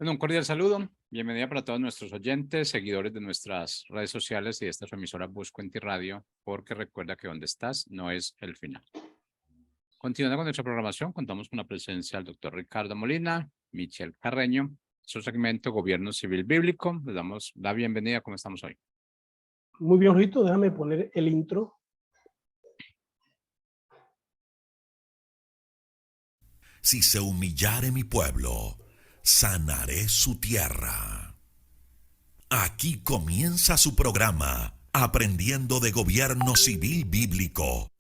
Bueno, un cordial saludo. Bienvenida para todos nuestros oyentes, seguidores de nuestras redes sociales y de esta su emisora Buscuenti Radio, porque recuerda que donde estás no es el final. Continuando con nuestra programación, contamos con la presencia del doctor Ricardo Molina, Michelle Carreño, su segmento Gobierno Civil Bíblico. Les damos la bienvenida. ¿Cómo estamos hoy? Muy bien, Rito, déjame poner el intro. Si se humillare mi pueblo, sanaré su tierra. Aquí comienza su programa, Aprendiendo de Gobierno Civil Bíblico.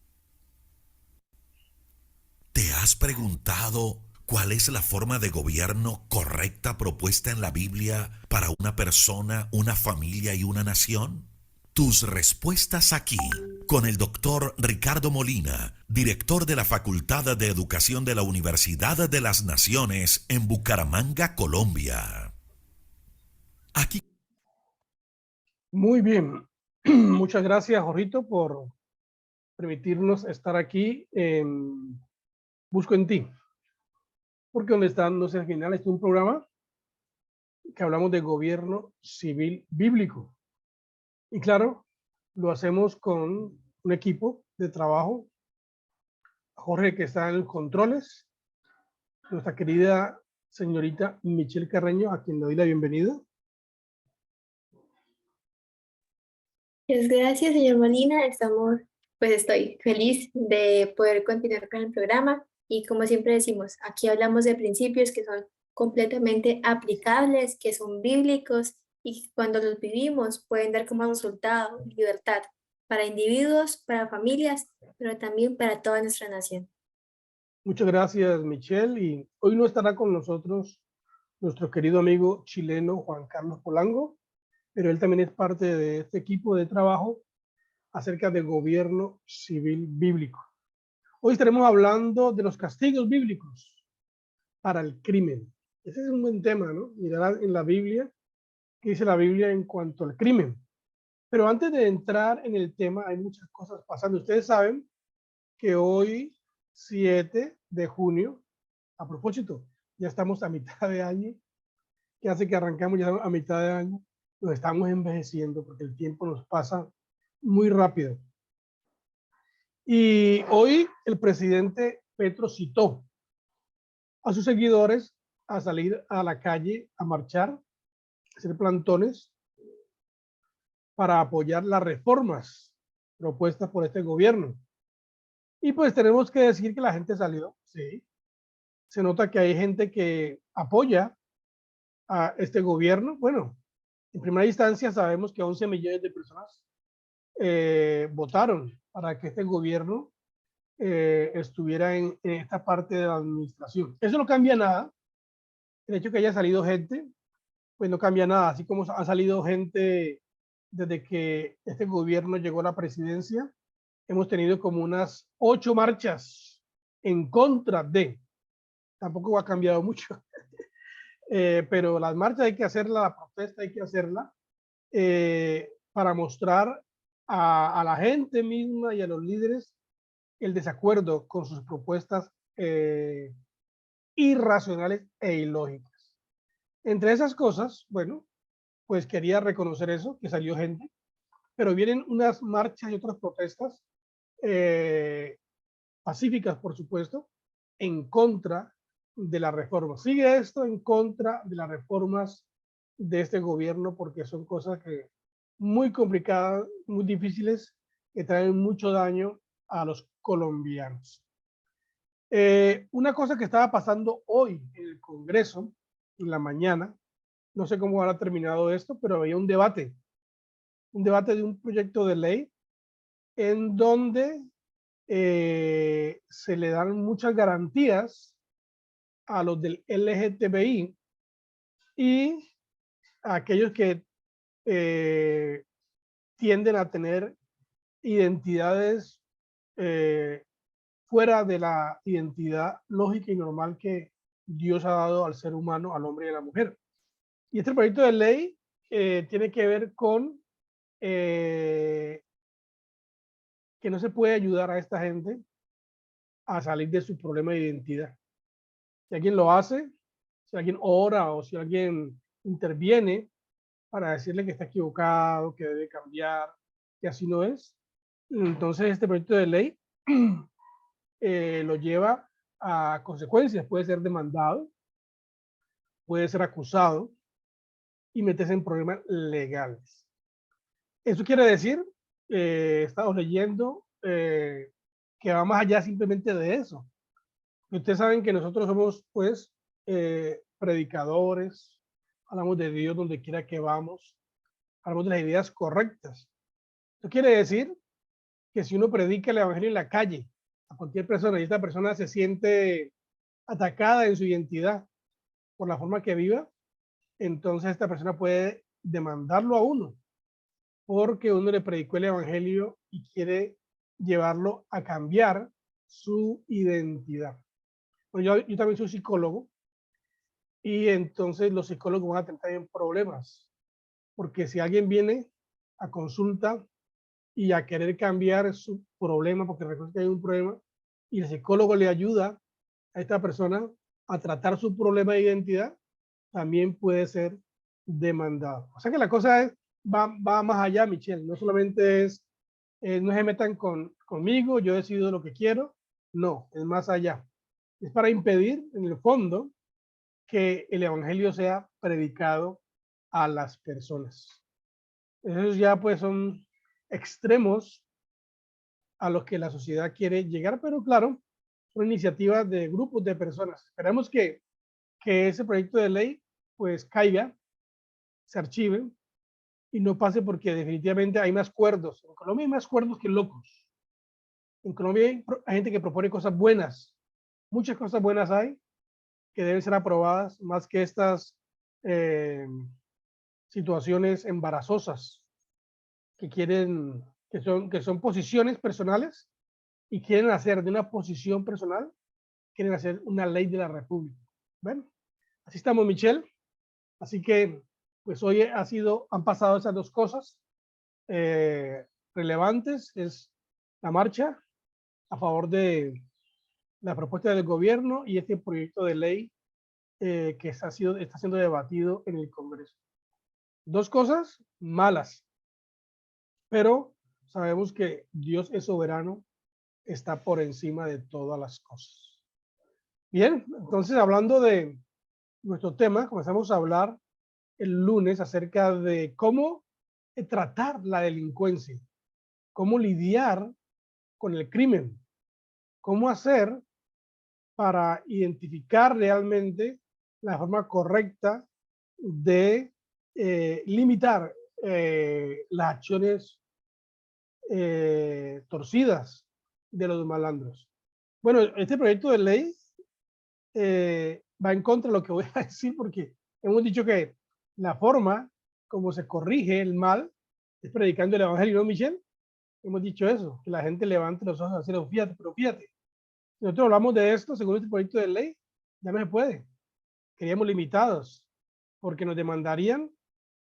¿Te has preguntado cuál es la forma de gobierno correcta propuesta en la Biblia para una persona, una familia y una nación? Tus respuestas aquí, con el doctor Ricardo Molina, director de la Facultad de Educación de la Universidad de las Naciones en Bucaramanga, Colombia. Aquí. Muy bien. Muchas gracias, Jorrito, por permitirnos estar aquí en Busco en Ti. Porque donde están, no sé, al final es un programa que hablamos de gobierno civil bíblico. Y claro, lo hacemos con un equipo de trabajo. Jorge, que está en los controles, nuestra querida señorita Michelle Carreño, a quien le doy la bienvenida. Pues gracias, señor Molina. Estoy feliz de poder continuar con el programa y como siempre decimos, aquí hablamos de principios que son completamente aplicables, que son bíblicos y que cuando los vivimos pueden dar como resultado libertad para individuos, para familias, pero también para toda nuestra nación. Muchas gracias, Michelle. Y hoy no estará con nosotros nuestro querido amigo chileno Juan Carlos Polanco, pero él también es parte de este equipo de trabajo acerca del gobierno civil bíblico. Hoy estaremos hablando de los castigos bíblicos para el crimen. Ese es un buen tema, ¿no? Mirar en la Biblia, qué dice la Biblia en cuanto al crimen. Pero antes de entrar en el tema, hay muchas cosas pasando. Ustedes saben que hoy, 7 de junio, a propósito, ya estamos a mitad de año, que hace que arrancamos ya a mitad de año, nos estamos envejeciendo porque el tiempo nos pasa muy rápido. Y hoy el presidente Petro citó a sus seguidores a salir a la calle a marchar, a hacer plantones para apoyar las reformas propuestas por este gobierno. Y pues tenemos que decir que la gente salió, sí. Se nota que hay gente que apoya a este gobierno. Bueno, en primera instancia sabemos que 11 millones de personas votaron para que este gobierno estuviera en esta parte de la administración. Eso no cambia nada. El hecho de que haya salido gente, pues no cambia nada. Así como ha salido gente desde que este gobierno llegó a la presidencia, hemos tenido como unas 8 marchas en contra de. Tampoco ha cambiado mucho. Pero las marchas hay que hacerla, la protesta hay que hacerla para mostrar a la gente misma y a los líderes el desacuerdo con sus propuestas irracionales e ilógicas. Entre esas cosas, bueno, pues quería reconocer eso, que salió gente, pero vienen unas marchas y otras protestas pacíficas, por supuesto, en contra de la reforma. Sigue esto en contra de las reformas de este gobierno porque son cosas que muy complicadas, muy difíciles, que traen mucho daño a los colombianos. Una cosa que estaba pasando hoy en el Congreso, en la mañana, no sé cómo habrá terminado esto, pero había un debate de un proyecto de ley en donde se le dan muchas garantías a los del LGTBI y a aquellos que tienden a tener identidades fuera de la identidad lógica y normal que Dios ha dado al ser humano, al hombre y a la mujer. Y este proyecto de ley tiene que ver con que no se puede ayudar a esta gente a salir de su problema de identidad. Si alguien lo hace, si alguien ora o si alguien interviene para decirle que está equivocado, que debe cambiar, que así no es. Entonces este proyecto de ley lo lleva a consecuencias, puede ser demandado, puede ser acusado y meterse en problemas legales. Eso quiere decir, he estado leyendo que va más allá simplemente de eso. Ustedes saben que nosotros somos, pues, predicadores, hablamos de Dios donde quiera que vamos, hablamos de las ideas correctas. Eso quiere decir que si uno predica el evangelio en la calle a cualquier persona y esta persona se siente atacada en su identidad por la forma que viva, entonces esta persona puede demandarlo a uno porque uno le predicó el evangelio y quiere llevarlo a cambiar su identidad. Bueno, yo también soy psicólogo y entonces los psicólogos van a tener también problemas, porque si alguien viene a consulta y a querer cambiar su problema, porque recuerda que hay un problema, y el psicólogo le ayuda a esta persona a tratar su problema de identidad, también puede ser demandado. O sea que la cosa va más allá, Michelle. No solamente es, no se metan conmigo, yo decido lo que quiero. No, es más allá. Es para impedir, en el fondo, que el evangelio sea predicado a las personas. Esos ya pues son extremos a los que la sociedad quiere llegar, pero claro, son iniciativas de grupos de personas. Esperemos que ese proyecto de ley pues caiga, se archive y no pase porque definitivamente hay más cuerdos. En Colombia hay más cuerdos que locos. En Colombia hay gente que propone cosas buenas. Muchas cosas buenas hay que deben ser aprobadas más que estas situaciones embarazosas que son posiciones personales y quieren hacer de una posición personal, quieren hacer una ley de la República. Bueno, así estamos, Michelle. Así que, pues hoy han pasado esas dos cosas relevantes. Es la marcha a favor de la propuesta del gobierno y este proyecto de ley que está siendo debatido en el Congreso. Dos cosas malas, pero sabemos que Dios es soberano, está por encima de todas las cosas. Bien, entonces hablando de nuestro tema, comenzamos a hablar el lunes acerca de cómo tratar la delincuencia, cómo lidiar con el crimen, cómo hacer para identificar realmente la forma correcta de limitar las acciones torcidas de los malandros. Bueno, este proyecto de ley va en contra de lo que voy a decir porque hemos dicho que la forma como se corrige el mal es predicando el evangelio, ¿no, Michelle? Hemos dicho eso, que la gente levante los ojos al cielo, fíjate, pero fíjate. Si nosotros hablamos de esto, según este proyecto de ley, ya no se puede. Queríamos limitados, porque nos demandarían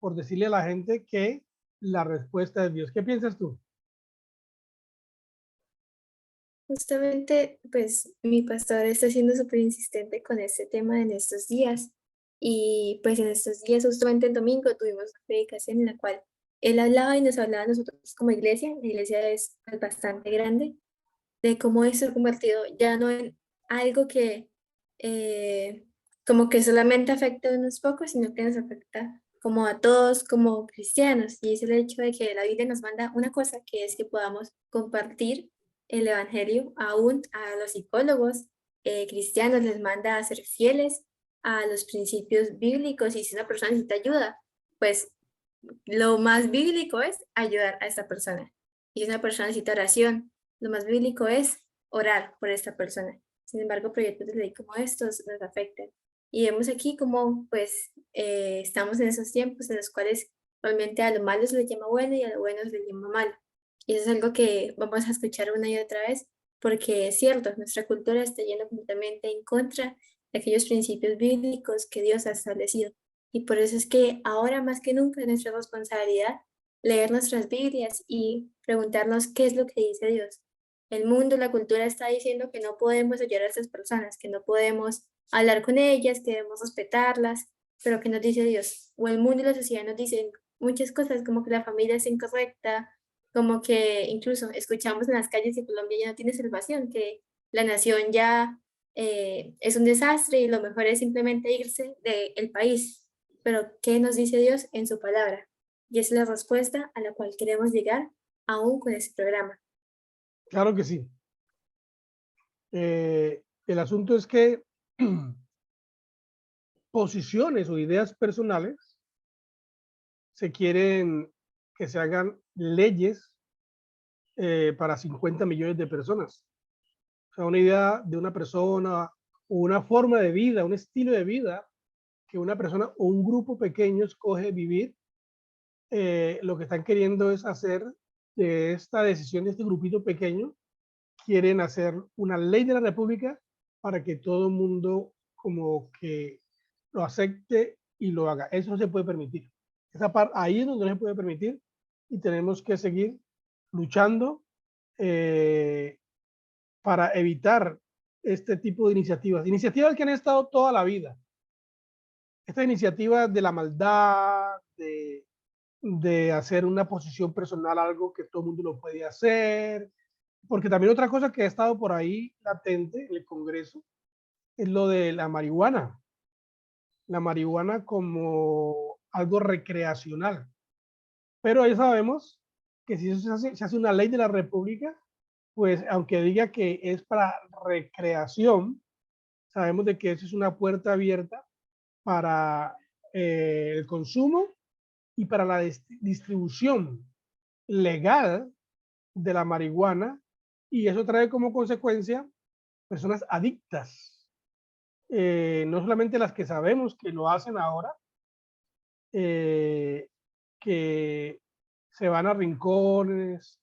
por decirle a la gente que la respuesta es Dios. ¿Qué piensas tú? Justamente, pues mi pastor está siendo súper insistente con este tema en estos días. Y pues en estos días, justamente el domingo, tuvimos una predicación en la cual él hablaba y nos hablaba a nosotros como iglesia. La iglesia es pues, bastante grande, de cómo esto se ha convertido ya no en algo que como que solamente afecta a unos pocos, sino que nos afecta como a todos como cristianos. Y es el hecho de que la Biblia nos manda una cosa, que es que podamos compartir el Evangelio aún a los psicólogos cristianos, les manda a ser fieles a los principios bíblicos, y si una persona necesita ayuda, pues lo más bíblico es ayudar a esta persona. Y si una persona necesita oración, lo más bíblico es orar por esta persona. Sin embargo, proyectos de ley como estos nos afectan. Y vemos aquí cómo pues estamos en esos tiempos en los cuales realmente a lo malo se le llama bueno y a lo bueno se le llama malo. Y eso es algo que vamos a escuchar una y otra vez, porque es cierto, nuestra cultura está yendo completamente en contra de aquellos principios bíblicos que Dios ha establecido. Y por eso es que ahora más que nunca es nuestra responsabilidad leer nuestras Biblias y preguntarnos qué es lo que dice Dios. el mundo, la cultura está diciendo que no podemos ayudar a estas personas, que no podemos hablar con ellas, que debemos respetarlas, pero ¿qué nos dice Dios? O el mundo y la sociedad nos dicen muchas cosas, como que la familia es incorrecta, como que incluso escuchamos en las calles que Colombia ya no tiene salvación, que la nación ya es un desastre y lo mejor es simplemente irse del país. Pero ¿qué nos dice Dios en su palabra? Y es la respuesta a la cual queremos llegar aún con este programa. Claro que sí. El asunto es que posiciones o ideas personales se quieren que se hagan leyes para 50 millones de personas. O sea, una idea de una persona o una forma de vida, un estilo de vida que una persona o un grupo pequeño escoge vivir, lo que están queriendo es hacer de esta decisión de este grupito pequeño, quieren hacer una ley de la República para que todo el mundo como que lo acepte y lo haga. Eso no se puede permitir. Esa parte ahí es donde no se puede permitir y tenemos que seguir luchando para evitar este tipo de iniciativas. Iniciativas que han estado toda la vida. Esta iniciativa de la maldad, de hacer una posición personal, algo que todo el mundo lo puede hacer. Porque también otra cosa que ha estado por ahí latente en el Congreso es lo de la marihuana. La marihuana como algo recreacional. Pero ya sabemos que si eso se hace una ley de la República, pues aunque diga que es para recreación, sabemos de que eso es una puerta abierta para el consumo y para la distribución legal de la marihuana, y eso trae como consecuencia personas adictas, no solamente las que sabemos que lo hacen ahora, que se van a rincones,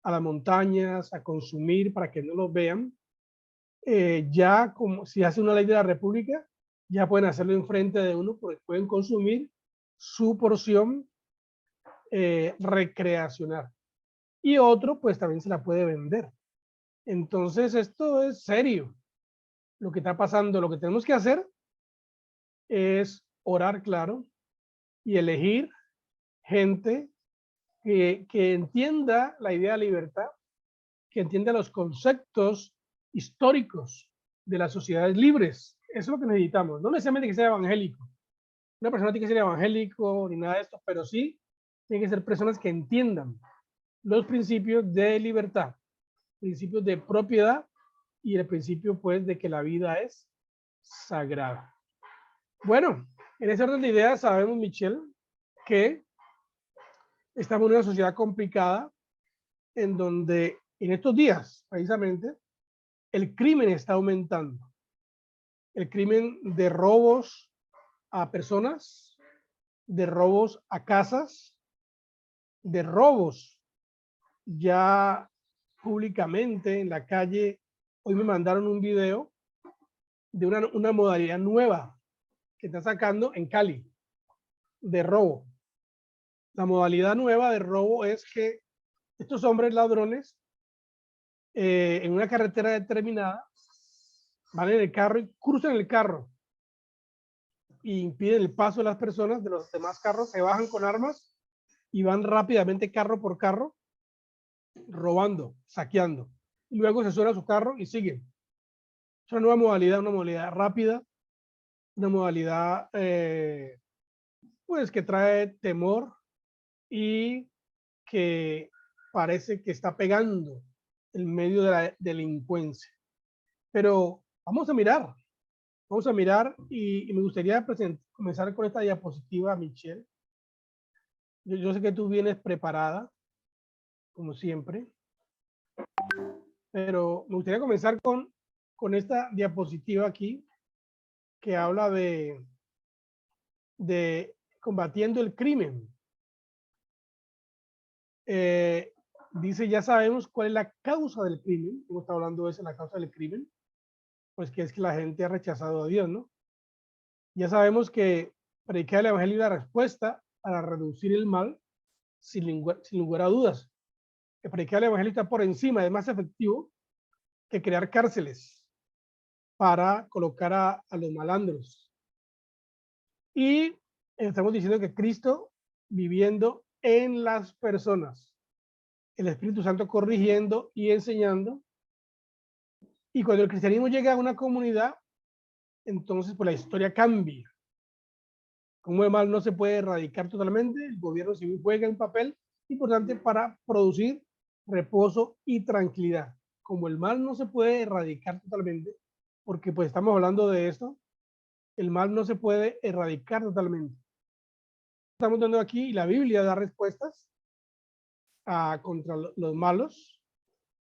a las montañas, a consumir para que no los vean, ya como si hace una ley de la República, ya pueden hacerlo enfrente de uno porque pueden consumir su porción recreacional. Y otro, pues también se la puede vender. Entonces, esto es serio. Lo que está pasando, lo que tenemos que hacer es orar claro y elegir gente que entienda la idea de libertad, que entienda los conceptos históricos de las sociedades libres. Eso es lo que necesitamos. No necesariamente que sea evangélico. Una persona tiene que ser evangélico ni nada de esto, pero sí tienen que ser personas que entiendan los principios de libertad, principios de propiedad y el principio, pues, de que la vida es sagrada. Bueno, en ese orden de ideas sabemos, Michelle, que estamos en una sociedad complicada en donde en estos días, precisamente, el crimen está aumentando. El crimen de robos a personas, de robos a casas, de robos ya públicamente en la calle. Hoy me mandaron un video de una modalidad nueva que está sacando en Cali de robo. La modalidad nueva de robo es que estos hombres ladrones en una carretera determinada van en el carro y cruzan el carro y impiden el paso de las personas, de los demás carros, se bajan con armas y van rápidamente carro por carro robando, saqueando. Y luego se suena a su carro y siguen. Es una nueva modalidad, una modalidad rápida, una modalidad pues que trae temor y que parece que está pegando en medio de la delincuencia. Pero vamos a mirar y me gustaría comenzar con esta diapositiva, Michelle. Yo sé que tú vienes preparada, como siempre, pero me gustaría comenzar con esta diapositiva aquí, que habla de combatiendo el crimen. Dice, ya sabemos cuál es la causa del crimen. Hemos estado hablando de eso, la causa del crimen, pues que es que la gente ha rechazado a Dios, ¿no? Ya sabemos que predicar el evangelio es la respuesta para reducir el mal, sin lugar a dudas. que predicar el evangelio está por encima, es más efectivo que crear cárceles para colocar a los malandros. Y estamos diciendo que Cristo viviendo en las personas, el Espíritu Santo corrigiendo y enseñando. Y cuando el cristianismo llega a una comunidad, entonces pues la historia cambia. Como el mal no se puede erradicar totalmente, el gobierno civil juega un papel importante para producir reposo y tranquilidad. Como el mal no se puede erradicar totalmente, porque pues estamos hablando de esto, el mal no se puede erradicar totalmente. Estamos dando aquí, la Biblia da respuestas contra los malos,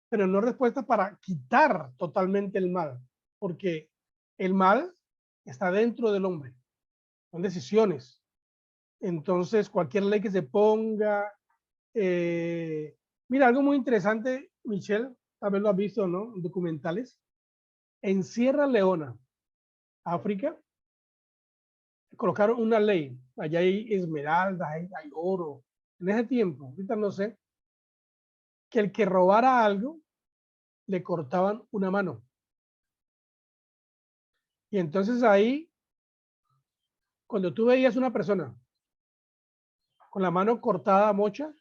pero no respuestas para quitar totalmente el mal, porque el mal está dentro del hombre, son decisiones. Entonces, cualquier ley que se ponga, mira, algo muy interesante, Michelle, tal vez lo has visto, ¿no? En documentales. En Sierra Leona, África, colocaron una ley. Allá hay esmeraldas, hay oro. En ese tiempo, ahorita no sé, que el que robara algo, le cortaban una mano. Y entonces ahí, cuando tú veías una persona con la mano cortada mocha,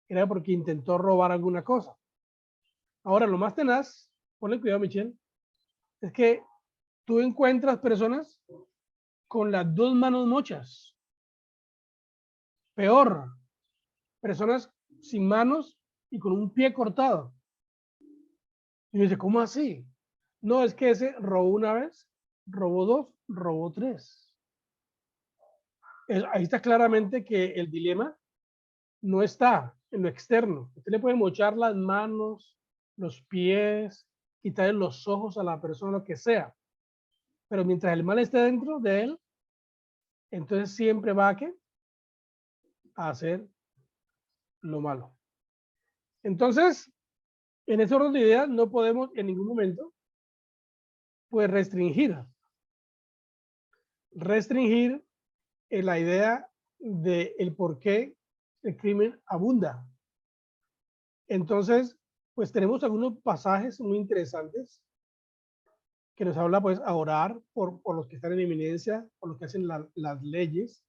era porque intentó robar alguna cosa. Ahora, lo más tenaz, ponle cuidado, Michelle, es que tú encuentras personas con las dos manos mochas. Peor, personas sin manos y con un pie cortado. Y me dice, ¿cómo así? No, es que ese robó una vez, robó dos, robó tres. Ahí está claramente que el dilema no está en lo externo. Usted le puede mochar las manos, los pies, quitarle los ojos a la persona, lo que sea. Pero mientras el mal esté dentro de él, entonces siempre va a hacer lo malo. Entonces, en ese orden de ideas no podemos en ningún momento pues restringir la idea de el por qué el crimen abunda. Entonces, pues tenemos algunos pasajes muy interesantes que nos habla pues a orar por los que están en eminencia, por los que hacen las leyes,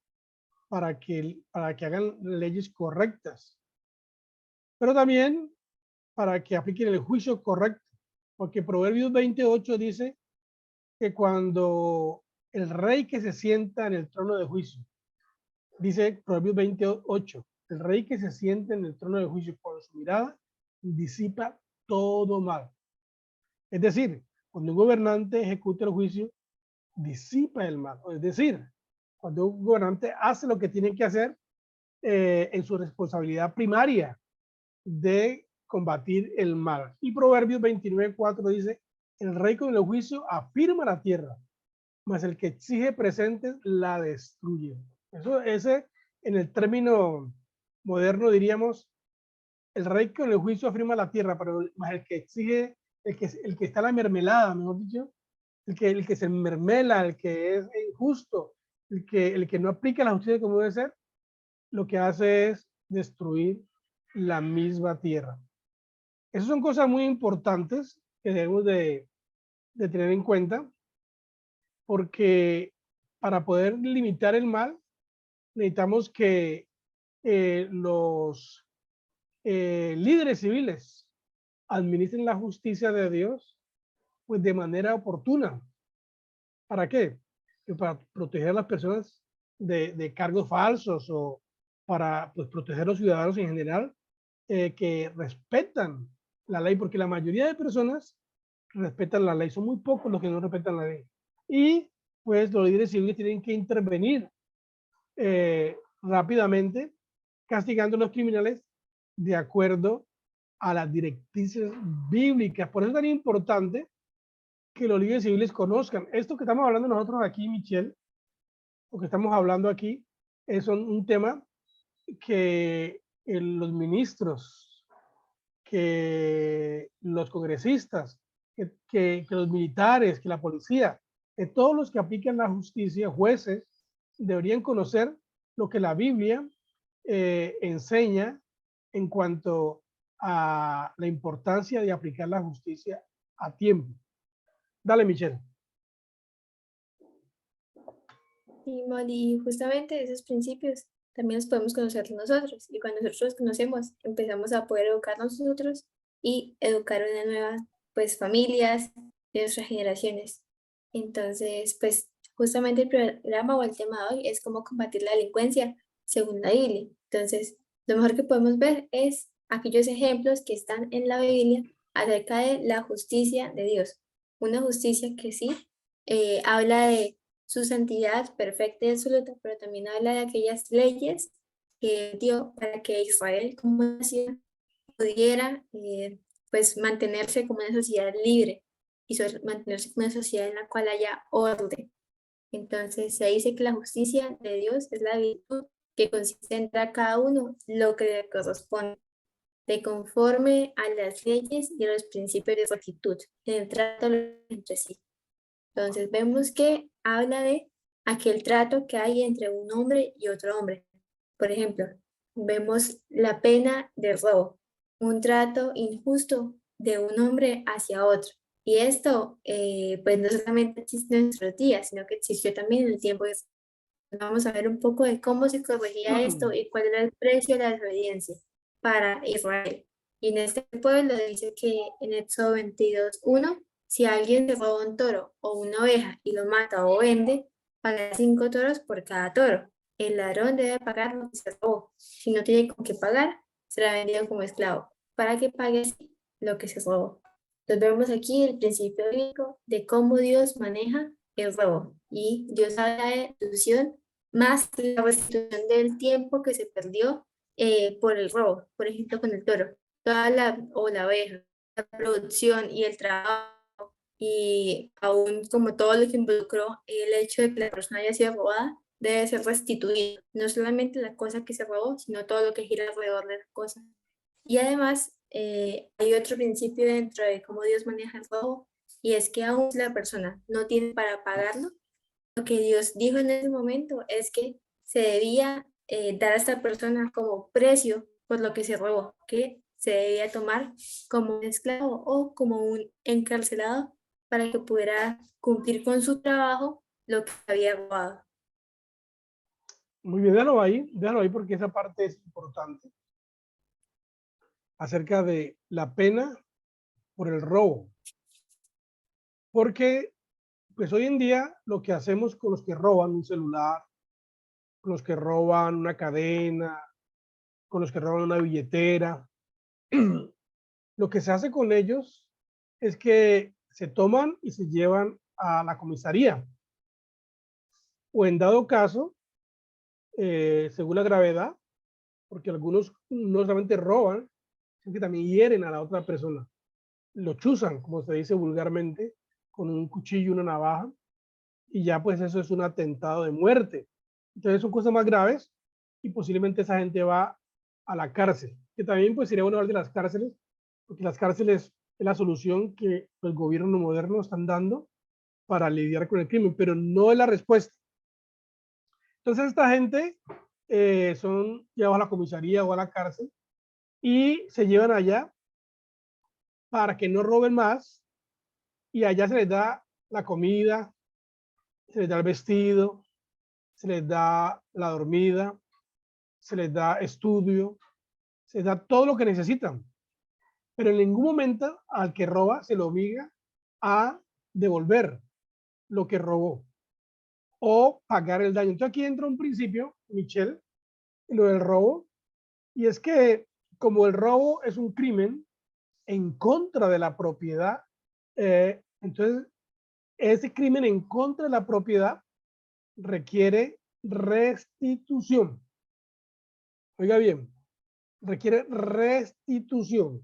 para que hagan leyes correctas, pero también para que apliquen el juicio correcto, porque Proverbios 28 dice que cuando el rey que se sienta en el trono de juicio, dice Proverbios 28, el rey que se sienta en el trono de juicio con su mirada disipa todo mal. Es decir, cuando un gobernante ejecuta el juicio, disipa el mal. Es decir, cuando un gobernante hace lo que tiene que hacer en su responsabilidad primaria de combatir el mal. Y Proverbios 29:4 dice, el rey con el juicio afirma la tierra, mas el que exige presentes la destruye. Ese, en el término moderno diríamos, el rey con el juicio afirma la tierra, pero más el que exige, el que está en la mermelada, mejor dicho, el que se mermela, el que es injusto, el que no aplica la justicia como debe ser, lo que hace es destruir la misma tierra. Esas son cosas muy importantes que debemos de tener en cuenta, porque para poder limitar el mal, necesitamos que los líderes civiles administren la justicia de Dios pues de manera oportuna. ¿Para qué? Para proteger a las personas de cargos falsos o para pues, proteger a los ciudadanos en general que respetan la ley, porque la mayoría de personas respetan la ley, son muy pocos los que no respetan la ley. Y pues los líderes civiles tienen que intervenir rápidamente, castigando a los criminales de acuerdo a las directrices bíblicas. Por eso es tan importante que los líderes civiles conozcan. Esto que estamos hablando nosotros aquí, Michelle, lo que estamos hablando aquí, es un tema que los ministros, que los congresistas, que los militares, que la policía, que todos los que aplican la justicia, jueces, deberían conocer lo que la Biblia enseña en cuanto a la importancia de aplicar la justicia a tiempo. Dale, Michelle. Y Molly, justamente esos principios también los podemos conocer nosotros. Y cuando nosotros los conocemos, empezamos a poder educarnos nosotros y educar a una nueva, pues, familias de nuestras generaciones. Entonces, pues, justamente el programa o el tema de hoy es cómo combatir la delincuencia según la Biblia. Entonces, lo mejor que podemos ver es aquellos ejemplos que están en la Biblia acerca de la justicia de Dios. Una justicia que sí habla de su santidad perfecta y absoluta, pero también habla de aquellas leyes que dio para que Israel como nación pudiera pues mantenerse como una sociedad libre y mantenerse como una sociedad en la cual haya orden. Entonces se dice que la justicia de Dios es la virtud que consiste en dar a cada uno lo que le corresponde, de conforme a las leyes y a los principios de rectitud, en el trato entre sí. Entonces vemos que habla de aquel trato que hay entre un hombre y otro hombre. Por ejemplo, vemos la pena de robo, un trato injusto de un hombre hacia otro. Y esto, pues no solamente existe en nuestros días, sino que existió también en el tiempo de Israel. Vamos a ver un poco de cómo se corregía esto y cuál era el precio de la desobediencia para Israel. Y en este pueblo dice que en Éxodo 22:1, si alguien se roba un toro o una oveja y lo mata o vende, paga 5 toros por cada toro. El ladrón debe pagar lo que se robó. Si no tiene con qué pagar, será vendido como esclavo, para que pague así lo que se robó. Entonces vemos aquí el principio bíblico de cómo Dios maneja el robo. Y Dios habla de restitución más que la restitución del tiempo que se perdió por el robo, por ejemplo con el toro, o la oveja, la producción y el trabajo, y aún como todo lo que involucró el hecho de que la persona haya sido robada, debe ser restituido, no solamente la cosa que se robó, sino todo lo que gira alrededor de la cosa. Y además, hay otro principio dentro de cómo Dios maneja el robo, y es que aún si la persona no tiene para pagarlo, lo que Dios dijo en ese momento es que se debía dar a esta persona como precio por lo que se robó, que se debía tomar como un esclavo o como un encarcelado para que pudiera cumplir con su trabajo lo que había robado. Muy bien, déjalo ahí porque esa parte es importante. Acerca de la pena por el robo. Porque, pues hoy en día, lo que hacemos con los que roban un celular, con los que roban una cadena, con los que roban una billetera, lo que se hace con ellos es que se toman y se llevan a la comisaría. O en dado caso, según la gravedad, porque algunos no solamente roban, sino que también hieren a la otra persona. Lo chuzan, como se dice vulgarmente, con un cuchillo, una navaja, y ya pues eso es un atentado de muerte. Entonces son cosas más graves y posiblemente esa gente va a la cárcel, que también pues sería bueno hablar de las cárceles, porque las cárceles es la solución que el gobierno moderno están dando para lidiar con el crimen, pero no es la respuesta. Entonces esta gente son llevados a la comisaría o a la cárcel y se llevan allá para que no roben más, y allá se les da la comida, se les da el vestido, se les da la dormida, se les da estudio, se les da todo lo que necesitan. Pero en ningún momento al que roba se le obliga a devolver lo que robó o pagar el daño. Entonces aquí entra un principio, Michelle, lo del robo, y es que como el robo es un crimen en contra de la propiedad, entonces ese crimen en contra de la propiedad requiere restitución. Oiga bien, requiere restitución.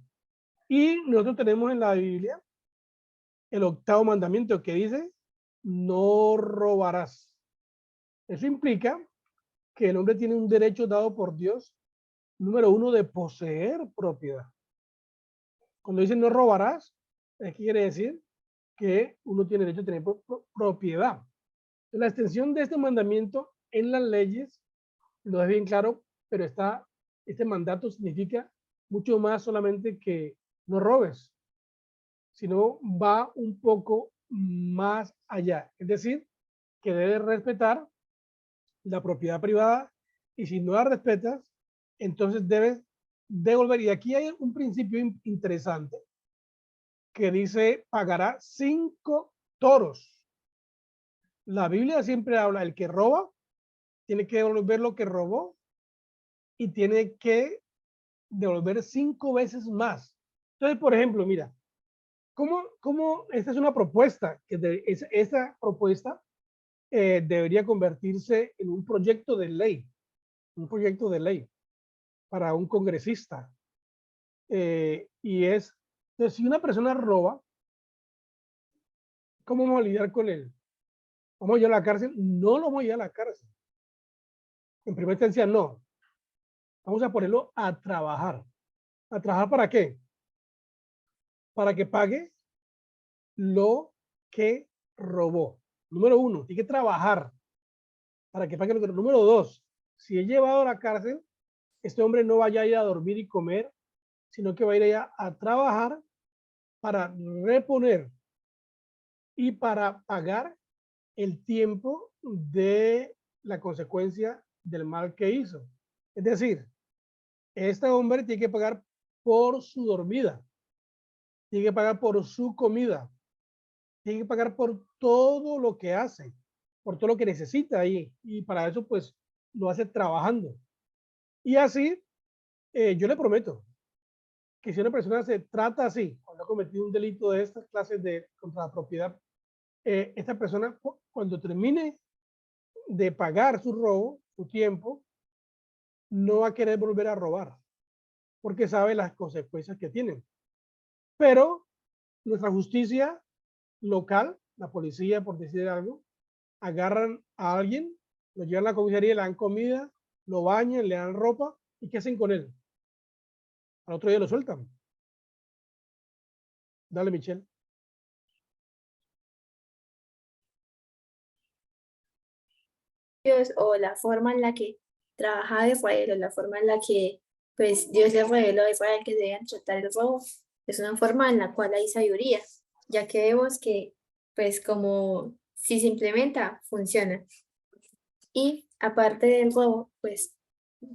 Y nosotros tenemos en la Biblia el 8º mandamiento que dice, no robarás. Eso implica que el hombre tiene un derecho dado por Dios, número 1, de poseer propiedad. Cuando dice no robarás, ¿qué quiere decir? Que uno tiene derecho a tener propiedad. La extensión de este mandamiento en las leyes lo es bien claro, pero este mandato significa mucho más solamente que no robes, sino va un poco más allá. Es decir, que debes respetar la propiedad privada y si no la respetas, entonces debes devolver. Y aquí hay un principio interesante que dice, pagará 5 toros. La Biblia siempre habla, el que roba tiene que devolver lo que robó y tiene que devolver 5 veces más. Entonces, por ejemplo, mira, ¿cómo esta es una propuesta? Esa propuesta debería convertirse en un proyecto de ley para un congresista. Y es, entonces, si una persona roba, ¿cómo vamos a lidiar con él? ¿Vamos a llevar a la cárcel? No lo vamos a llevar a la cárcel. En primera instancia, no. Vamos a ponerlo a trabajar. ¿A trabajar para qué? Para que pague lo que robó. Número 1, tiene que trabajar para que pague lo que robó. Número 2, si es llevado a la cárcel, este hombre no vaya a ir a dormir y comer, sino que va a ir allá a trabajar para reponer y para pagar el tiempo de la consecuencia del mal que hizo. Es decir, este hombre tiene que pagar por su dormida, tiene que pagar por su comida, tiene que pagar por todo lo que hace, por todo lo que necesita ahí. Y para eso, pues, lo hace trabajando. Y así, yo le prometo que si una persona se trata así, cuando ha cometido un delito de estas clases de contra la propiedad, esta persona, cuando termine de pagar su robo, su tiempo, no va a querer volver a robar, porque sabe las consecuencias que tienen. Pero nuestra justicia local, la policía, por decir algo, agarran a alguien, lo llevan a la comisaría, le dan comida, lo bañan, le dan ropa, ¿y qué hacen con él? Al otro día lo sueltan. Dale, Michelle. Dios o la forma en la que trabajaba Israel o la forma en la que pues Dios le reveló a Israel que debían tratar el robo, es una forma en la cual hay sabiduría, ya que vemos que pues como si se implementa, funciona. Y aparte del robo, pues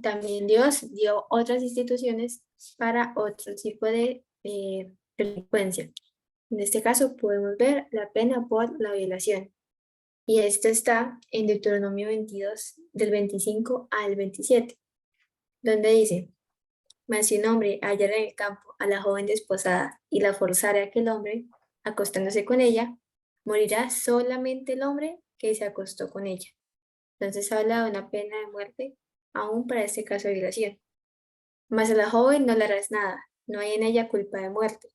también Dios dio otras instituciones para otro tipo de delincuencia. En este caso podemos ver la pena por la violación. Y esto está en Deuteronomio 22, del 25 al 27, donde dice, mas si un hombre hallara en el campo a la joven desposada y la forzara a aquel hombre, acostándose con ella, morirá solamente el hombre que se acostó con ella. Entonces habla de una pena de muerte, aún para este caso de violación. Mas a la joven no le harás nada, no hay en ella culpa de muerte,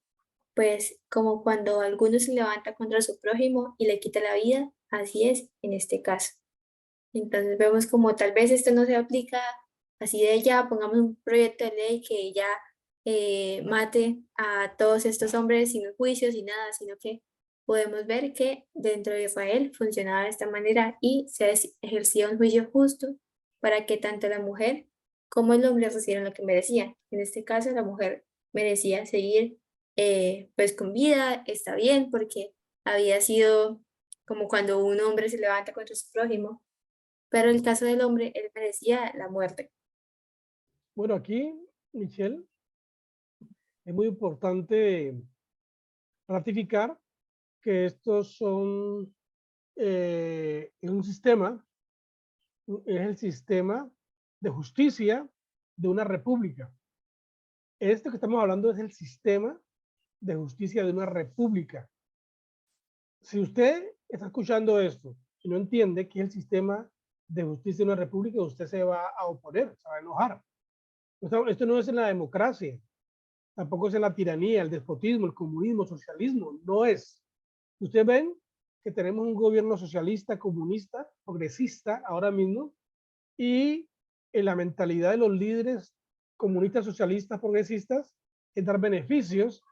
pues como cuando alguno se levanta contra su prójimo y le quita la vida, así es en este caso. Entonces vemos como tal vez esto no se aplica así de ya, pongamos un proyecto de ley que ya mate a todos estos hombres sin juicios y nada, sino que podemos ver que dentro de Israel funcionaba de esta manera y se ejercía un juicio justo para que tanto la mujer como el hombre recibieran lo que merecían. En este caso, la mujer merecía seguir pues con vida, está bien, porque había sido como cuando un hombre se levanta contra su prójimo, pero en el caso del hombre, él merecía la muerte. Bueno, aquí, Michelle, es muy importante ratificar que estos son un sistema, es el sistema de justicia de una república. Esto que estamos hablando es el sistema de justicia de una república. Si usted está escuchando esto y no entiende que es el sistema de justicia de una república, usted se va a oponer, se va a enojar. Esto no es en la democracia, tampoco es en la tiranía, el despotismo, el comunismo, el socialismo, no es. Ustedes ven que tenemos un gobierno socialista, comunista, progresista ahora mismo, y en la mentalidad de los líderes comunistas, socialistas, progresistas, es dar beneficios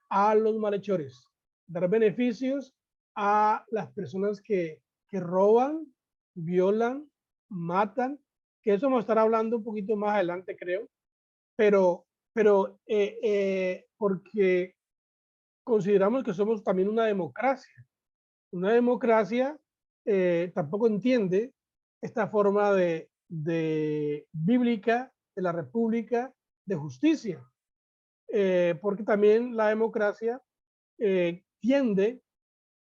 a los malhechores, dar beneficios a las personas que roban, violan, matan, que eso vamos a estar hablando un poquito más adelante, creo, pero pero porque consideramos que somos también una democracia. Una democracia tampoco entiende esta forma de bíblica de la república de justicia, porque también la democracia tiende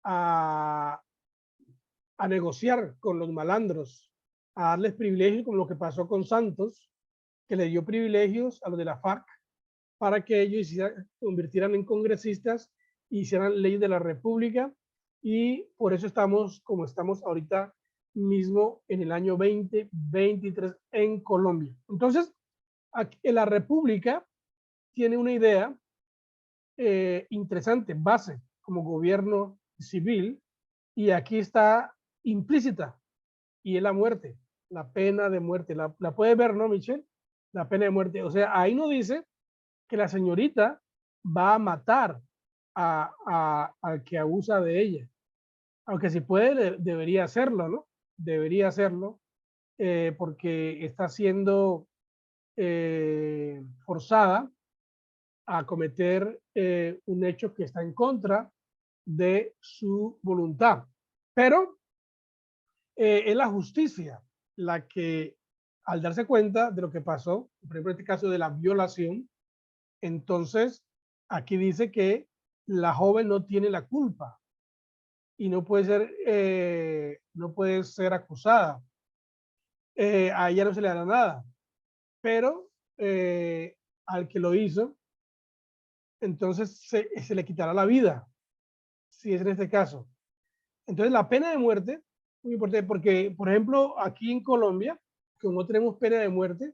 a, a negociar con los malandros, a darles privilegios, como lo que pasó con Santos, que le dio privilegios a los de la FARC para que ellos se convirtieran en congresistas y hicieran leyes de la república, y por eso estamos como estamos ahorita mismo en el año 2023 en Colombia. Entonces, aquí, la república tiene una idea interesante, base como gobierno civil, y aquí está implícita, y es la muerte, la pena de muerte. La puedes ver, ¿no, Michelle? La pena de muerte. O sea, ahí no dice que la señorita va a matar al que abusa de ella. Aunque si puede, debería hacerlo, ¿no? Debería hacerlo, porque está siendo forzada a cometer un hecho que está en contra de su voluntad. Pero es la justicia la que, al darse cuenta de lo que pasó, por ejemplo, en este caso de la violación, entonces aquí dice que la joven no tiene la culpa y no puede ser acusada. A ella no se le hará nada, pero al que lo hizo, entonces se le quitará la vida, si es en este caso. Entonces la pena de muerte, muy importante, porque por ejemplo aquí en Colombia, como no tenemos pena de muerte,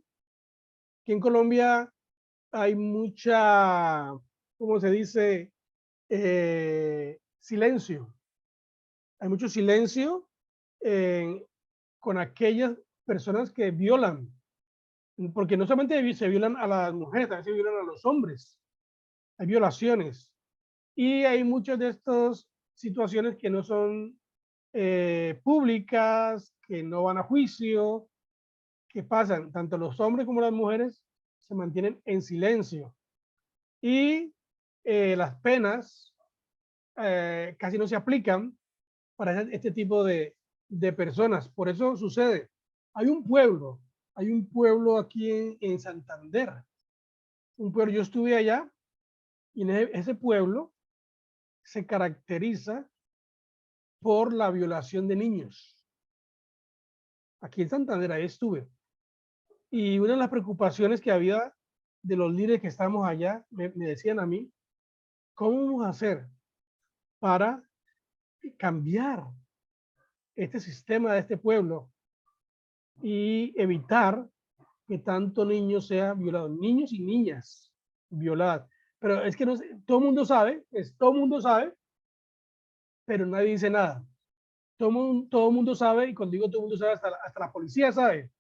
aquí en Colombia hay mucha, ¿cómo se dice? Silencio. Hay mucho silencio con aquellas personas que violan, porque no solamente se violan a las mujeres, también se violan a los hombres. Hay violaciones. Y hay muchas de estas situaciones que no son públicas, que no van a juicio, que pasan, tanto los hombres como las mujeres se mantienen en silencio. Y las penas casi no se aplican para este tipo de personas. Por eso sucede. Hay un pueblo aquí en Santander, un pueblo, yo estuve allá, y en ese pueblo se caracteriza por la violación de niños. Aquí en Santander, ahí estuve. Y una de las preocupaciones que había de los líderes que estamos allá, me decían a mí, ¿cómo vamos a hacer para cambiar este sistema de este pueblo y evitar que tanto niño sea violado, niños y niñas violadas? Pero es que no, todo el mundo sabe, todo el mundo sabe, pero nadie dice nada. Todo el mundo sabe, y cuando digo todo el mundo sabe, hasta la policía sabe,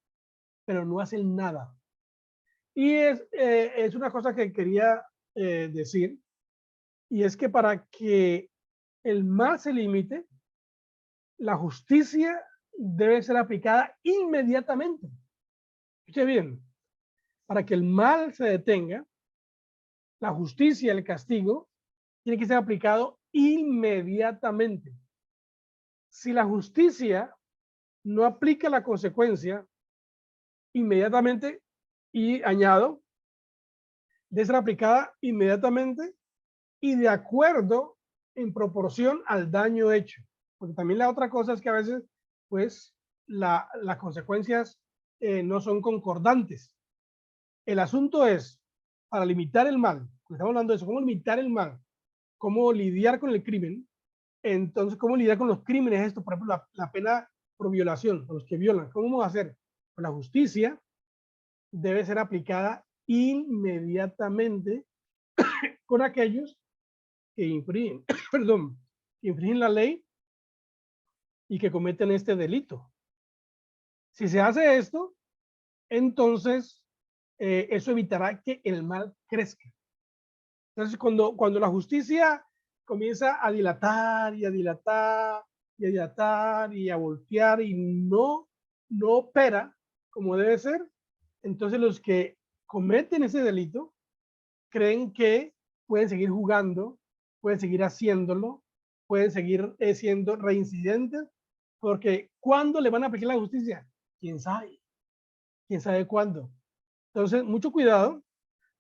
pero no hacen nada. Y es una cosa que quería decir, y es que para que el mal se limite, la justicia debe ser aplicada inmediatamente. Escuche bien, para que el mal se detenga, la justicia, el castigo, tiene que ser aplicado inmediatamente. Si la justicia no aplica la consecuencia inmediatamente, y añado, debe ser aplicada inmediatamente y de acuerdo en proporción al daño hecho. Porque también la otra cosa es que a veces, pues, las consecuencias no son concordantes. El asunto es, para limitar el mal, estamos hablando de eso, cómo limitar el mal, cómo lidiar con el crimen. Entonces, ¿cómo lidiar con los crímenes? Esto, por ejemplo, la pena por violación, a los que violan. ¿Cómo vamos a hacer? Pues la justicia debe ser aplicada inmediatamente con aquellos que infringen, perdón, que infringen la ley y que cometen este delito. Si se hace esto, entonces eso evitará que el mal crezca. Entonces, cuando la justicia comienza a dilatar y a dilatar y a dilatar y a voltear y no opera como debe ser, entonces los que cometen ese delito creen que pueden seguir jugando, pueden seguir haciéndolo, pueden seguir siendo reincidentes, porque ¿cuándo le van a aplicar la justicia? ¿Quién sabe? ¿Quién sabe cuándo? Entonces, mucho cuidado,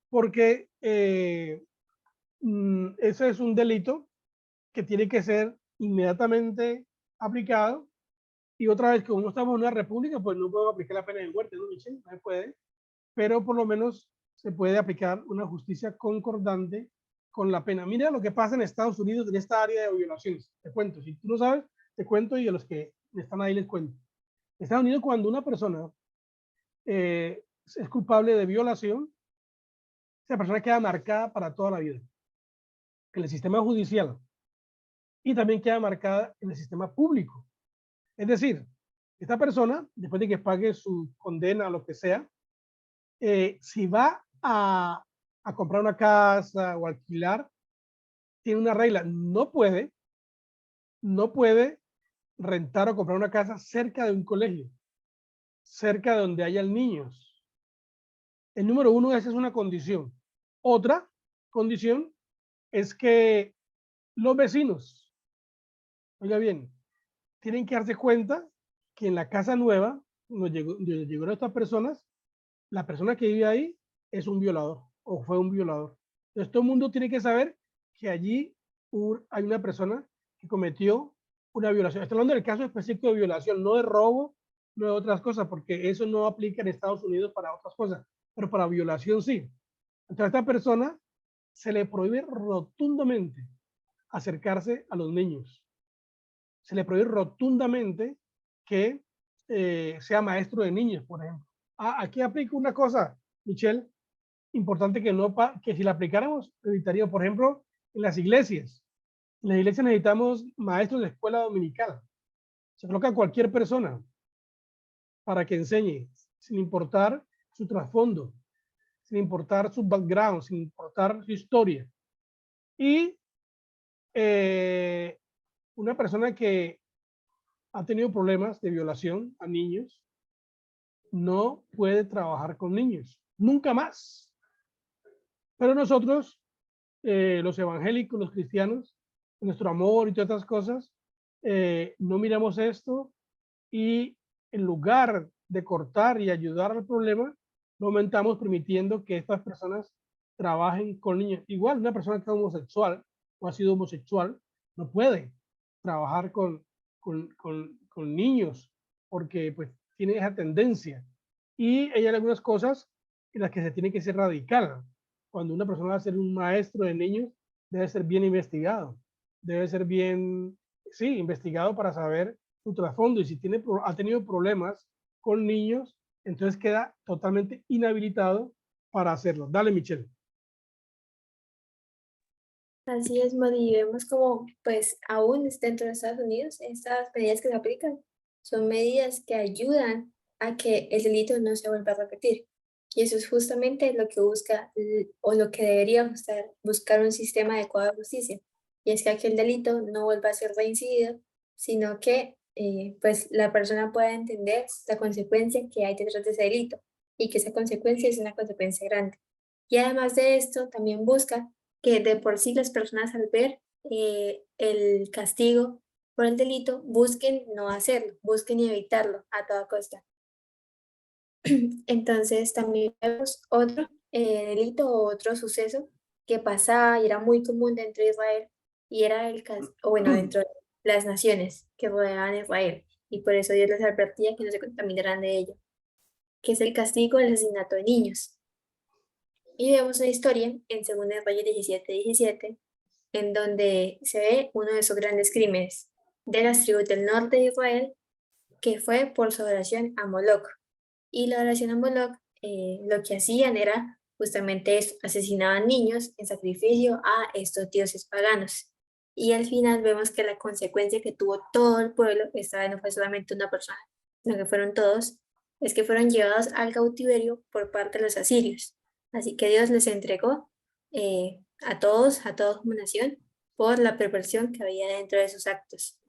porque eso es un delito que tiene que ser inmediatamente aplicado. Y otra vez, como no estamos en una república, pues no podemos aplicar la pena de muerte, ¿no, Michelle? No se puede, pero por lo menos se puede aplicar una justicia concordante con la pena. Mira lo que pasa en Estados Unidos en esta área de violaciones. Te cuento, si tú no sabes, te cuento, y a los que están ahí les cuento. En Estados Unidos, cuando una persona es culpable de violación, esa persona queda marcada para toda la vida en el sistema judicial y también queda marcada en el sistema público. Es decir, esta persona, después de que pague su condena o lo que sea, si va a comprar una casa o alquilar, tiene una regla, no puede rentar o comprar una casa cerca de un colegio, cerca de donde hayan niños. El número uno, esa es una condición. Otra condición es que los vecinos, oiga bien, tienen que darse cuenta que en la casa nueva, donde llegaron estas personas, la persona que vive ahí es un violador o fue un violador. Entonces todo el mundo tiene que saber que allí hay una persona que cometió una violación. Estoy hablando del caso específico de violación, no de robo, no de otras cosas, porque eso no aplica en Estados Unidos para otras cosas, pero para violación sí. Entonces a esta persona se le prohíbe rotundamente acercarse a los niños. Se le prohíbe rotundamente que sea maestro de niños, por ejemplo. Aquí aplico una cosa, Michelle, importante que si la aplicáramos, evitaríamos, por ejemplo, en las iglesias. En las iglesias necesitamos maestros de escuela dominical. Se coloca a cualquier persona para que enseñe, sin importar su trasfondo, sin importar su background, sin importar su historia. Y una persona que ha tenido problemas de violación a niños no puede trabajar con niños, nunca más. Pero nosotros, los evangélicos, los cristianos, nuestro amor y todas estas cosas, no miramos esto y en lugar de cortar y ayudar al problema, lo aumentamos permitiendo que estas personas trabajen con niños. Igual una persona que es homosexual o ha sido homosexual no puede trabajar con niños porque pues tiene esa tendencia. Y hay algunas cosas en las que se tiene que ser radical. Cuando una persona va a ser un maestro de niños, debe ser bien investigado. Debe ser bien, sí, investigado para saber su trasfondo. Y si ha tenido problemas con niños, entonces queda totalmente inhabilitado para hacerlo. Dale, Michelle. Así es, Moni, y vemos como, pues, aún dentro de Estados Unidos, estas medidas que se aplican son medidas que ayudan a que el delito no se vuelva a repetir. Y eso es justamente lo que busca o lo que debería buscar un sistema adecuado de justicia. Y es que aquel delito no vuelva a ser reincidido, sino que pues la persona pueda entender la consecuencia que hay detrás de ese delito y que esa consecuencia es una consecuencia grande. Y además de esto, también busca que de por sí las personas al ver el castigo por el delito busquen no hacerlo, busquen evitarlo a toda costa. Entonces también vemos otro delito o otro suceso que pasaba y era muy común dentro de Israel y era o bueno, dentro de las naciones que rodeaban Israel, y por eso Dios les advertía que no se contaminaran de ello, que es el castigo del asesinato de niños. Y vemos una historia en 2 Reyes 17:17, en donde se ve uno de esos grandes crímenes de las tribus del norte de Israel, que fue por su adoración a Moloch. Y la adoración a Moloch, lo que hacían era justamente eso, asesinaban niños en sacrificio a estos dioses paganos. Y al final vemos que la consecuencia que tuvo todo el pueblo, esta vez no fue solamente una persona, sino que fueron todos, es que fueron llevados al cautiverio por parte de los asirios. Así que Dios les entregó a todos como nación, por la perversión que había dentro de sus actos.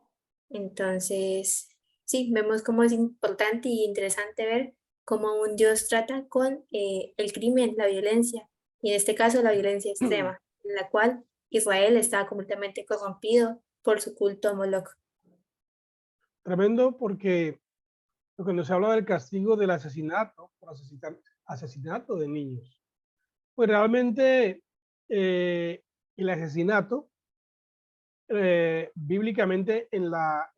Entonces, sí, vemos cómo es importante y interesante ver cómo un Dios trata con el crimen, la violencia, y en este caso la violencia extrema, en la cual Israel estaba completamente corrompido por su culto a Moloch. Tremendo, porque cuando se habla del castigo del asesinato, por asesinato de niños, pues realmente el asesinato, bíblicamente en la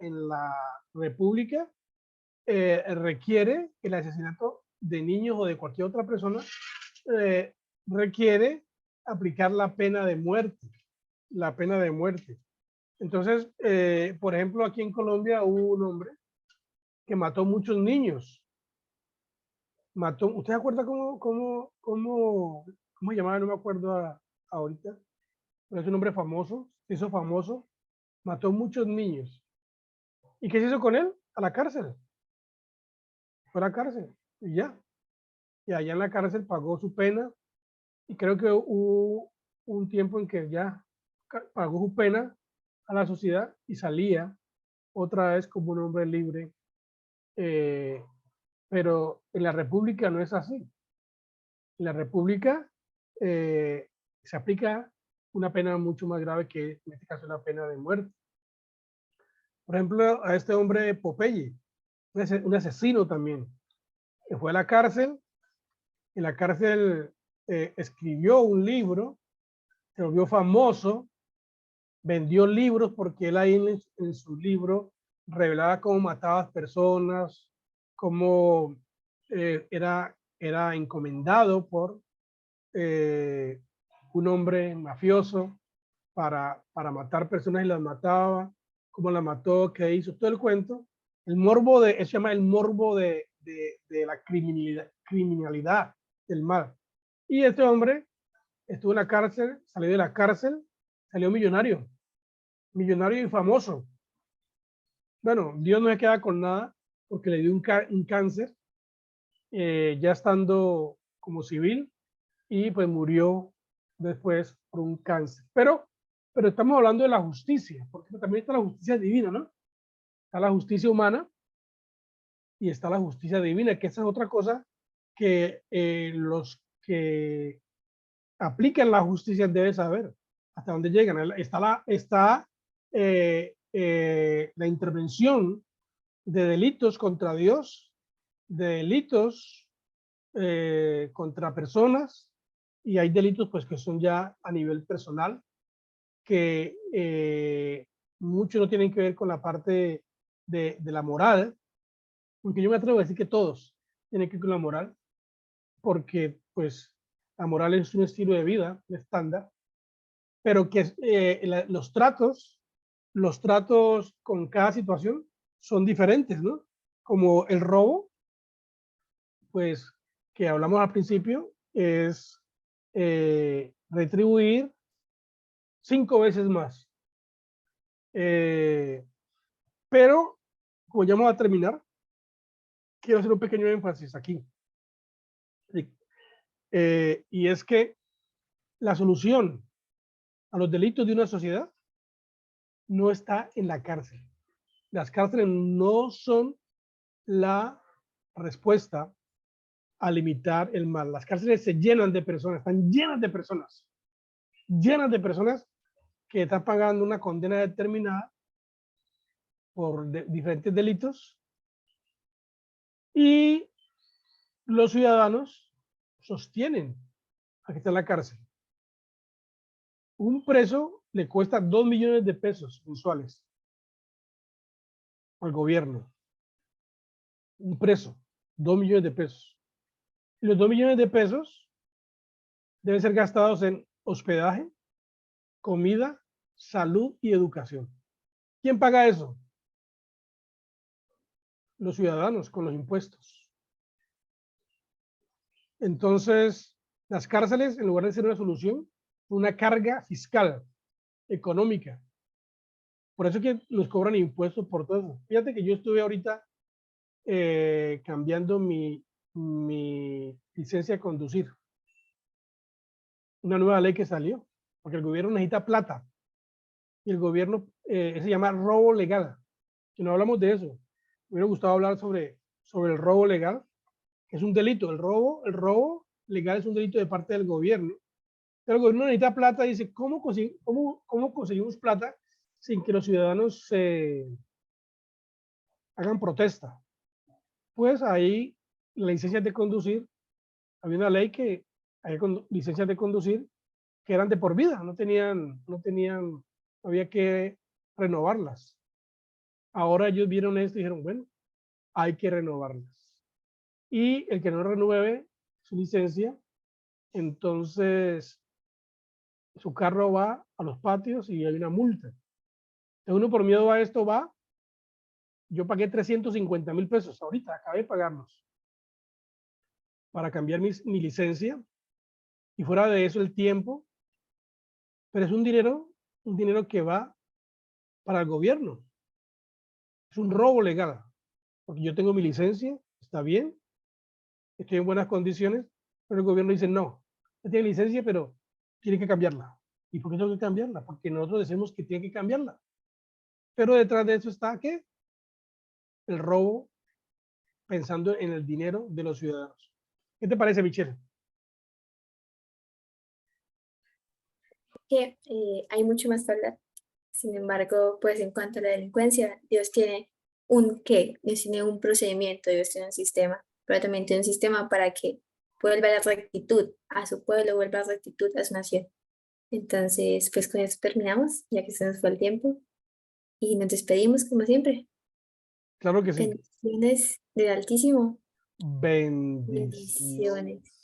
República, requiere el asesinato de niños o de cualquier otra persona, requiere aplicar la pena de muerte, la pena de muerte. Entonces, por ejemplo, aquí en Colombia hubo un hombre que mató muchos niños. ¿Usted se acuerda cómo se llamaba? No me acuerdo ahorita, pero es un hombre famoso, se hizo famoso, mató muchos niños. ¿Y qué se hizo con él? A la cárcel. Fue a la cárcel y ya. Y allá en la cárcel pagó su pena, y creo que hubo un tiempo en que ya pagó su pena a la sociedad y salía otra vez como un hombre libre. Pero en la República no es así. En la República se aplica una pena mucho más grave, que en este caso la pena de muerte. Por ejemplo, a este hombre Popeye, un asesino también, que fue a la cárcel. En la cárcel escribió un libro, se volvió famoso, vendió libros porque él ahí en su libro revelaba cómo mataba a personas, cómo era encomendado por un hombre mafioso para matar personas, y las mataba, cómo las mató, qué hizo, todo el cuento. El morbo eso se llama el morbo de la criminalidad, del mal. Y este hombre estuvo en la cárcel, salió de la cárcel, salió millonario y famoso. Bueno, Dios no se queda con nada, porque le dio un cáncer ya estando como civil, y pues murió después por un cáncer. Pero estamos hablando de la justicia, porque también está la justicia divina, ¿no? Está la justicia humana y está la justicia divina, que esa es otra cosa que los que aplican la justicia deben saber hasta dónde llegan. Está la intervención de delitos contra Dios, de delitos contra personas, y hay delitos pues que son ya a nivel personal, que muchos no tienen que ver con la parte de la moral, porque yo me atrevo a decir que todos tienen que ver con la moral, porque pues la moral es un estilo de vida, un estándar, pero que los tratos con cada situación son diferentes, ¿no? Como el robo, pues, que hablamos al principio, es retribuir 5 veces más. Pero, como ya vamos a terminar, quiero hacer un pequeño énfasis aquí. Y es que la solución a los delitos de una sociedad no está en la cárcel. Las cárceles no son la respuesta a limitar el mal. Las cárceles se llenan de personas, están llenas de personas que están pagando una condena determinada por diferentes delitos, y los ciudadanos sostienen a que está en la cárcel. Un preso le cuesta 2 millones de pesos mensuales al gobierno. Un preso, 2 millones de pesos. Y los 2 millones de pesos deben ser gastados en hospedaje, comida, salud y educación. ¿Quién paga eso? Los ciudadanos, con los impuestos. Entonces, las cárceles, en lugar de ser una solución, una carga fiscal, económica. Por eso es que nos cobran impuestos por todo eso. Fíjate que yo estuve ahorita cambiando mi licencia de conducir. Una nueva ley que salió, porque el gobierno necesita plata. Y el gobierno, se llama robo legal. Si no hablamos de eso, me hubiera gustado hablar sobre el robo legal, que es un delito. El robo legal es un delito de parte del gobierno, el gobierno necesita plata, dice, ¿cómo conseguimos plata sin que los ciudadanos hagan protesta? Pues ahí licencias de conducir, había una ley que había licencias de conducir que eran de por vida, no había que renovarlas. Ahora ellos vieron esto y dijeron, bueno, hay que renovarlas. Y el que no renueve su licencia, entonces su carro va a los patios y hay una multa. Entonces uno por miedo a esto va, yo pagué 350,000 pesos ahorita, acabé de pagarlos para cambiar mi licencia, y fuera de eso el tiempo, pero es un dinero que va para el gobierno. Es un robo legal, porque yo tengo mi licencia, está bien, estoy en buenas condiciones, pero el gobierno dice, no, usted tiene licencia, pero tiene que cambiarla. ¿Y por qué tengo que cambiarla? Porque nosotros decimos que tiene que cambiarla. Pero detrás de eso está, ¿qué? El robo, pensando en el dinero de los ciudadanos. ¿Qué te parece, Michelle? Que hay mucho más que hablar. Sin embargo, pues en cuanto a la delincuencia, Dios tiene un qué, Dios tiene un procedimiento, Dios tiene un sistema, pero también tiene un sistema para que vuelva a la rectitud a su pueblo, vuelva a la rectitud a su nación. Entonces, pues con eso terminamos, ya que se nos fue el tiempo, y nos despedimos como siempre. Claro que sí. Bendiciones del Altísimo. Bendiciones. Bendiciones.